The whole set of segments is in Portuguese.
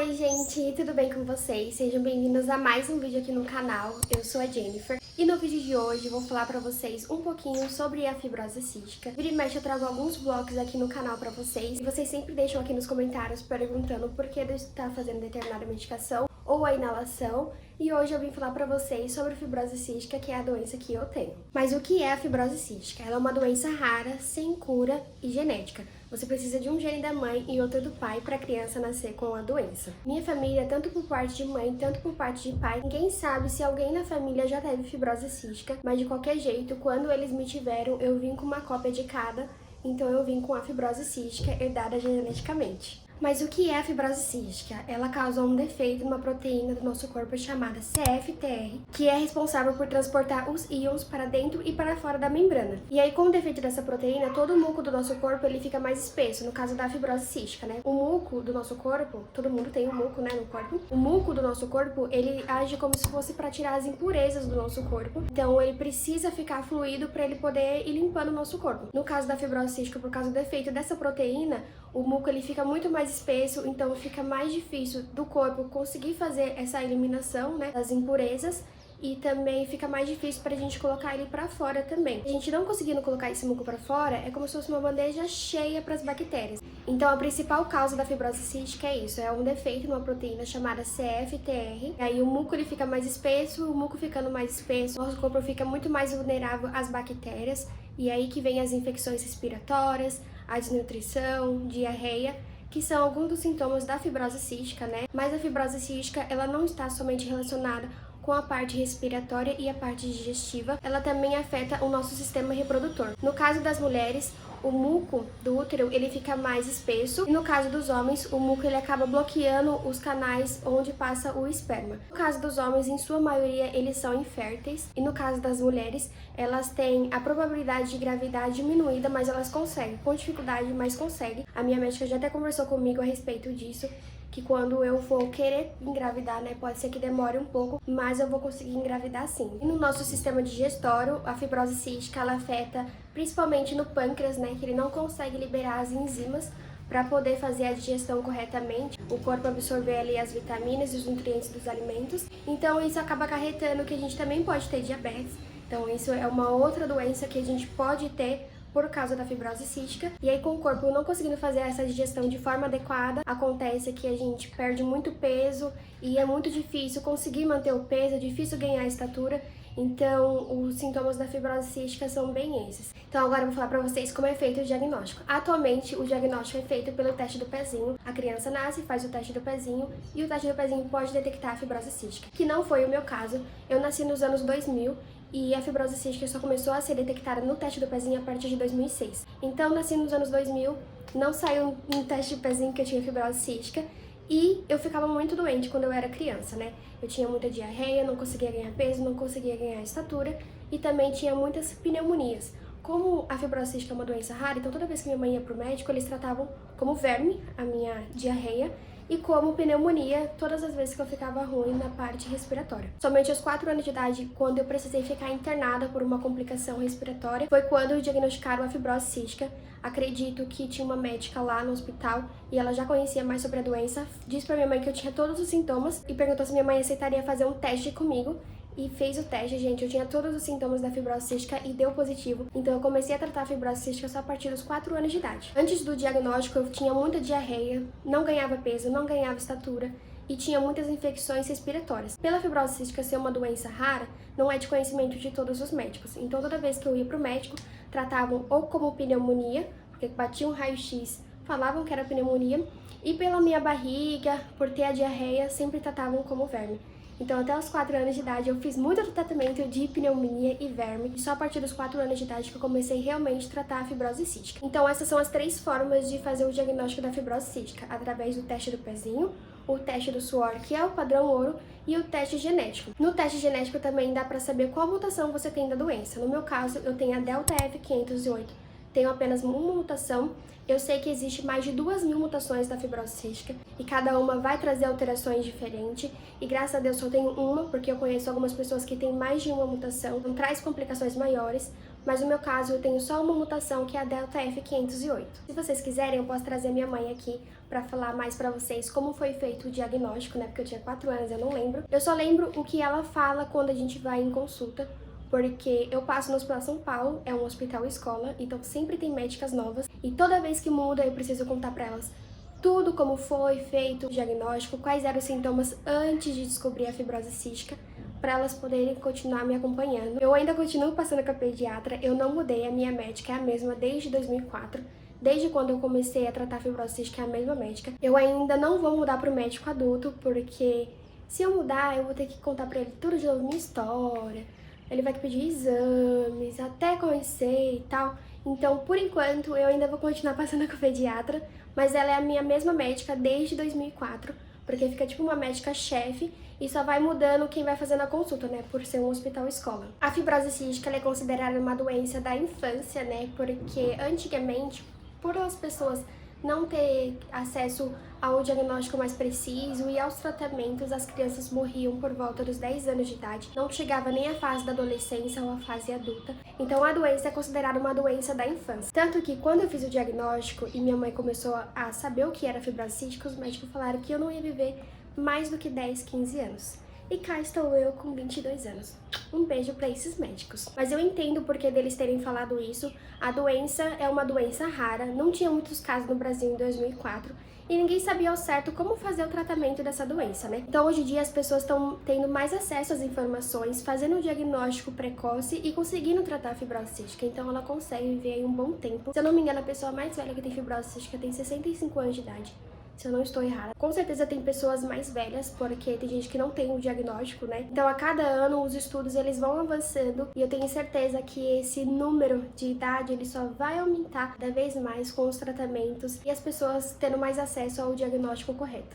Oi gente, tudo bem com vocês? Sejam bem-vindos a mais um vídeo aqui no canal. Eu sou a Jennifer e no vídeo de hoje vou falar pra vocês um pouquinho sobre a fibrose cística. Vira e mexe eu trago alguns vlogs aqui no canal pra vocês e vocês sempre deixam aqui nos comentários perguntando por que eu estar fazendo determinada medicação ou a inalação, e hoje eu vim falar pra vocês sobre a fibrose cística, que é a doença que eu tenho. Mas o que é a fibrose cística? Ela é uma doença rara, sem cura e genética. Você precisa de um gene da mãe e outro do pai para a criança nascer com a doença. Minha família, tanto por parte de mãe, tanto por parte de pai, ninguém sabe se alguém na família já teve fibrose cística, mas de qualquer jeito, quando eles me tiveram, eu vim com uma cópia de cada, então eu vim com a fibrose cística herdada geneticamente. Mas o que é a fibrose cística? Ela causa um defeito numa proteína do nosso corpo chamada CFTR, que é responsável por transportar os íons para dentro e para fora da membrana. E aí, com o defeito dessa proteína, todo o muco do nosso corpo ele fica mais espesso, no caso da fibrose cística, né? O muco do nosso corpo, todo mundo tem um muco, né, no corpo. O muco do nosso corpo, ele age como se fosse para tirar as impurezas do nosso corpo. Então, ele precisa ficar fluido para ele poder ir limpando o nosso corpo. No caso da fibrose cística, por causa do defeito dessa proteína, o muco ele fica muito mais espesso, então fica mais difícil do corpo conseguir fazer essa eliminação, né, das impurezas, e também fica mais difícil pra gente colocar ele pra fora também. A gente não conseguindo colocar esse muco pra fora, é como se fosse uma bandeja cheia pras bactérias. Então a principal causa da fibrose cística é isso, é um defeito numa proteína chamada CFTR. E aí o muco ele fica mais espesso, o muco ficando mais espesso, nosso corpo fica muito mais vulnerável às bactérias, e aí que vem as infecções respiratórias, a desnutrição, diarreia, que são alguns dos sintomas da fibrose cística, né? Mas a fibrose cística, ela não está somente relacionada com a parte respiratória e a parte digestiva, ela também afeta o nosso sistema reprodutor. No caso das mulheres, o muco do útero ele fica mais espesso, e no caso dos homens, o muco ele acaba bloqueando os canais onde passa o esperma. No caso dos homens, em sua maioria, eles são inférteis, e no caso das mulheres, elas têm a probabilidade de gravidade diminuída, mas elas conseguem, com dificuldade, mas conseguem. A minha médica já até conversou comigo a respeito disso, que quando eu for querer engravidar, né, pode ser que demore um pouco, mas eu vou conseguir engravidar sim. E no nosso sistema digestório, a fibrose cística, ela afeta principalmente no pâncreas, né, que ele não consegue liberar as enzimas para poder fazer a digestão corretamente, o corpo absorver ali as vitaminas e os nutrientes dos alimentos. Então isso acaba acarretando que a gente também pode ter diabetes. Então isso é uma outra doença que a gente pode ter por causa da fibrose cística. E aí, com o corpo não conseguindo fazer essa digestão de forma adequada, acontece que a gente perde muito peso e é muito difícil conseguir manter o peso, é difícil ganhar estatura. Então, os sintomas da fibrose cística são bem esses. Então, agora eu vou falar pra vocês como é feito o diagnóstico. Atualmente, o diagnóstico é feito pelo teste do pezinho. A criança nasce, faz o teste do pezinho, e o teste do pezinho pode detectar a fibrose cística, que não foi o meu caso. Eu nasci nos anos 2000, e a fibrose cística só começou a ser detectada no teste do pezinho a partir de 2006. Então, nasci nos anos 2000, não saiu no teste do pezinho que eu tinha fibrose cística, e eu ficava muito doente quando eu era criança, né? Eu tinha muita diarreia, não conseguia ganhar peso, não conseguia ganhar estatura, e também tinha muitas pneumonias. Como a fibrose cística é uma doença rara, então toda vez que minha mãe ia pro médico, eles tratavam como verme a minha diarreia, e como pneumonia todas as vezes que eu ficava ruim na parte respiratória. Somente aos 4 anos de idade, quando eu precisei ficar internada por uma complicação respiratória, foi quando diagnosticaram a fibrose cística. Acredito que tinha uma médica lá no hospital e ela já conhecia mais sobre a doença, disse pra minha mãe que eu tinha todos os sintomas e perguntou se minha mãe aceitaria fazer um teste comigo. E fez o teste, gente, eu tinha todos os sintomas da fibrose cística e deu positivo. Então eu comecei a tratar a fibrose cística só a partir dos 4 anos de idade. Antes do diagnóstico eu tinha muita diarreia, não ganhava peso, não ganhava estatura e tinha muitas infecções respiratórias. Pela fibrose cística ser uma doença rara, não é de conhecimento de todos os médicos. Então toda vez que eu ia pro médico, tratavam ou como pneumonia, porque batiam um raio-x, falavam que era pneumonia, e pela minha barriga, por ter a diarreia, sempre tratavam como verme. Então, até os 4 anos de idade, eu fiz muito tratamento de pneumonia e verme. E só a partir dos 4 anos de idade que eu comecei realmente a tratar a fibrose cística. Então, essas são as 3 formas de fazer o diagnóstico da fibrose cística. Através do teste do pezinho, o teste do suor, que é o padrão ouro, e o teste genético. No teste genético também dá pra saber qual mutação você tem da doença. No meu caso, eu tenho a Delta F508. Tenho apenas uma mutação. Eu sei que existe mais de 2.000 mutações da fibrose cística e cada uma vai trazer alterações diferentes, e graças a Deus só tenho uma, porque eu conheço algumas pessoas que têm mais de uma mutação, então traz complicações maiores, mas no meu caso eu tenho só uma mutação, que é a Delta F508. Se vocês quiserem, eu posso trazer minha mãe aqui pra falar mais pra vocês como foi feito o diagnóstico, né? Porque eu tinha 4 anos, eu não lembro. Eu só lembro o que ela fala quando a gente vai em consulta, porque eu passo no Hospital São Paulo, é um hospital escola, então sempre tem médicas novas. E toda vez que muda, eu preciso contar pra elas tudo como foi feito o diagnóstico, quais eram os sintomas antes de descobrir a fibrose cística, para elas poderem continuar me acompanhando. Eu ainda continuo passando com a pediatra, eu não mudei, a minha médica é a mesma desde 2004. Desde quando eu comecei a tratar a fibrose cística é a mesma médica. Eu ainda não vou mudar para o médico adulto, porque se eu mudar, eu vou ter que contar para ele tudo de novo, minha história. Ele vai pedir exames, até conhecer e tal. Então, por enquanto, eu ainda vou continuar passando com a pediatra, mas ela é a minha mesma médica desde 2004, porque fica tipo uma médica-chefe e só vai mudando quem vai fazendo a consulta, né, por ser um hospital escola. A fibrose cística ela é considerada uma doença da infância, né, porque antigamente, por as pessoas não ter acesso ao diagnóstico mais preciso e aos tratamentos, as crianças morriam por volta dos 10 anos de idade. Não chegava nem à fase da adolescência ou à fase adulta. Então a doença é considerada uma doença da infância. Tanto que quando eu fiz o diagnóstico e minha mãe começou a saber o que era fibrose cística, os médicos falaram que eu não ia viver mais do que 10, 15 anos. E cá estou eu com 22 anos. Um beijo para esses médicos. Mas eu entendo o porquê deles terem falado isso. A doença é uma doença rara, não tinha muitos casos no Brasil em 2004 e ninguém sabia ao certo como fazer o tratamento dessa doença, né? Então hoje em dia as pessoas estão tendo mais acesso às informações, fazendo um diagnóstico precoce e conseguindo tratar a fibrose cística. Então ela consegue viver aí um bom tempo. Se eu não me engano, a pessoa mais velha que tem fibrose cística tem 65 anos de idade. Se eu não estou errada. Com certeza tem pessoas mais velhas, porque tem gente que não tem o diagnóstico, né? Então a cada ano os estudos eles vão avançando e eu tenho certeza que esse número de idade ele só vai aumentar cada vez mais com os tratamentos e as pessoas tendo mais acesso ao diagnóstico correto.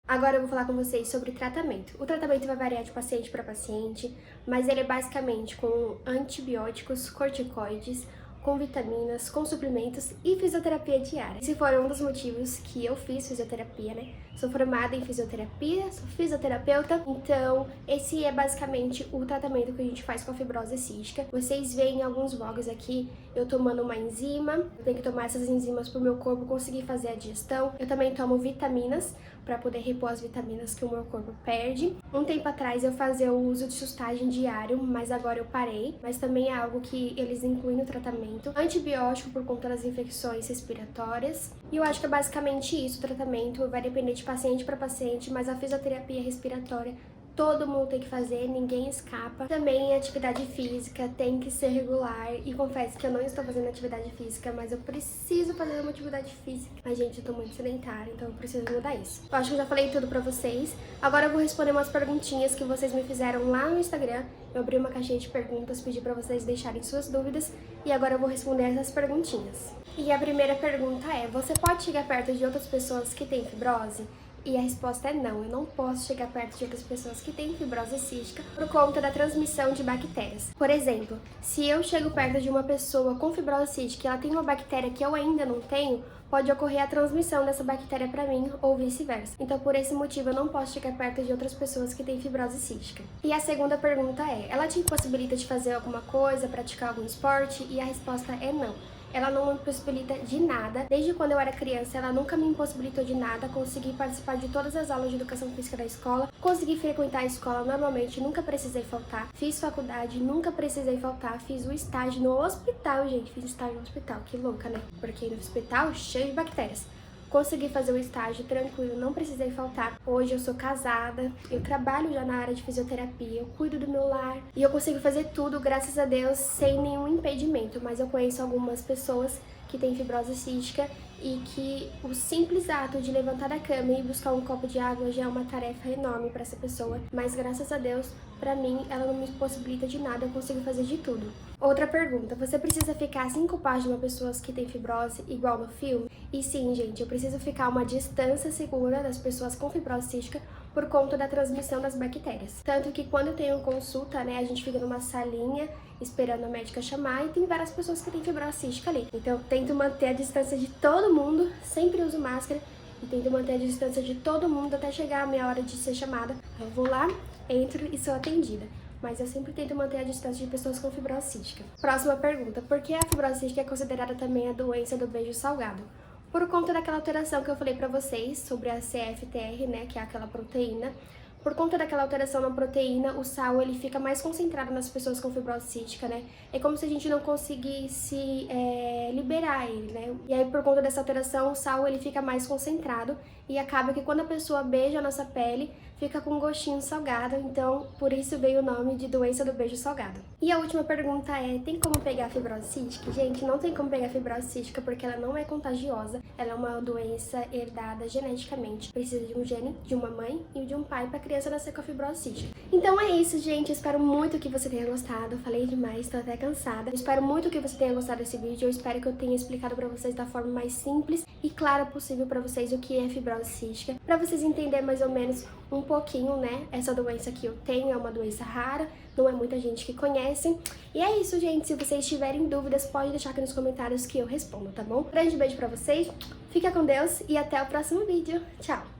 Agora eu vou falar com vocês sobre tratamento. O tratamento vai variar de paciente para paciente, mas ele é basicamente com antibióticos, corticoides, com vitaminas, com suplementos e fisioterapia diária. Esse foi um dos motivos que eu fiz fisioterapia, né? Sou formada em fisioterapia, sou fisioterapeuta, então esse é basicamente o tratamento que a gente faz com a fibrose cística. Vocês veem em alguns vlogs aqui eu tomando uma enzima, eu tenho que tomar essas enzimas para o meu corpo conseguir fazer a digestão. Eu também tomo vitaminas para poder repor as vitaminas que o meu corpo perde. Um tempo atrás eu fazia o uso de sustagem diário, mas agora eu parei. Mas também é algo que eles incluem no tratamento. Antibiótico por conta das infecções respiratórias. E eu acho que é basicamente isso o tratamento. Vai depender de paciente para paciente, mas a fisioterapia respiratória todo mundo tem que fazer, ninguém escapa. Também a atividade física tem que ser regular. E confesso que eu não estou fazendo atividade física, mas eu preciso fazer uma atividade física. Mas, gente, eu tô muito sedentária, então eu preciso mudar isso. Eu acho que eu já falei tudo pra vocês. Agora eu vou responder umas perguntinhas que vocês me fizeram lá no Instagram. Eu abri uma caixinha de perguntas, pedi pra vocês deixarem suas dúvidas. E agora eu vou responder essas perguntinhas. E a primeira pergunta é: você pode chegar perto de outras pessoas que têm fibrose? E a resposta é não, eu não posso chegar perto de outras pessoas que têm fibrose cística por conta da transmissão de bactérias. Por exemplo, se eu chego perto de uma pessoa com fibrose cística e ela tem uma bactéria que eu ainda não tenho, pode ocorrer a transmissão dessa bactéria para mim ou vice-versa. Então, por esse motivo, eu não posso chegar perto de outras pessoas que têm fibrose cística. E a segunda pergunta é: ela te impossibilita de fazer alguma coisa, praticar algum esporte? E a resposta é não. Ela não me impossibilita de nada. Desde quando eu era criança, ela nunca me impossibilitou de nada. Consegui participar de todas as aulas de educação física da escola. Consegui frequentar a escola normalmente, nunca precisei faltar. Fiz faculdade, nunca precisei faltar. Fiz o estágio no hospital, gente. Fiz estágio no hospital, que louca, né? Porque no hospital, cheio de bactérias. Consegui fazer o estágio tranquilo, não precisei faltar. Hoje eu sou casada, eu trabalho já na área de fisioterapia, eu cuido do meu lar e eu consigo fazer tudo, graças a Deus, sem nenhum impedimento. Mas eu conheço algumas pessoas que têm fibrose cística e que o simples ato de levantar da cama e buscar um copo de água já é uma tarefa enorme para essa pessoa. Mas graças a Deus, pra mim, ela não me impossibilita de nada, eu consigo fazer de tudo. Outra pergunta: você precisa ficar 5 passos de uma pessoa que tem fibrose, igual no filme? E sim, gente, eu preciso ficar a uma distância segura das pessoas com fibrose cística por conta da transmissão das bactérias. Tanto que quando eu tenho consulta, né, a gente fica numa salinha esperando a médica chamar e tem várias pessoas que têm fibrose cística ali. Então eu tento manter a distância de todo mundo, sempre uso máscara e tento manter a distância de todo mundo até chegar a minha hora de ser chamada. Eu vou lá, entro e sou atendida. Mas eu sempre tento manter a distância de pessoas com fibrose cística. Próxima pergunta: por que a fibrose cística é considerada também a doença do beijo salgado? por conta daquela alteração que eu falei pra vocês sobre a CFTR, né, que é aquela proteína. Por conta daquela alteração na proteína, o sal ele fica mais concentrado nas pessoas com fibrose cística, né? É como se a gente não conseguisse liberar ele, né? E aí, por conta dessa alteração, o sal ele fica mais concentrado e acaba que quando a pessoa beija a nossa pele, fica com um gostinho salgado, então por isso veio o nome de doença do beijo salgado. E a última pergunta é, tem como pegar fibrose cística? Gente, não tem como pegar fibrose cística porque ela não é contagiosa, ela é uma doença herdada geneticamente. Precisa de um gene, de uma mãe e de um pai para a criança nascer com a fibrose cística. Então é isso, gente, eu espero muito que você tenha gostado, falei demais, tô até cansada. Eu espero muito que você tenha gostado desse vídeo, eu espero que eu tenha explicado para vocês da forma mais simples e clara possível para vocês o que é fibrose cística, para vocês entenderem mais ou menos um pouquinho, né? Essa doença que eu tenho é uma doença rara, não é muita gente que conhece. E é isso, gente. Se vocês tiverem dúvidas, pode deixar aqui nos comentários que eu respondo, tá bom? Grande beijo pra vocês, fica com Deus e até o próximo vídeo. Tchau!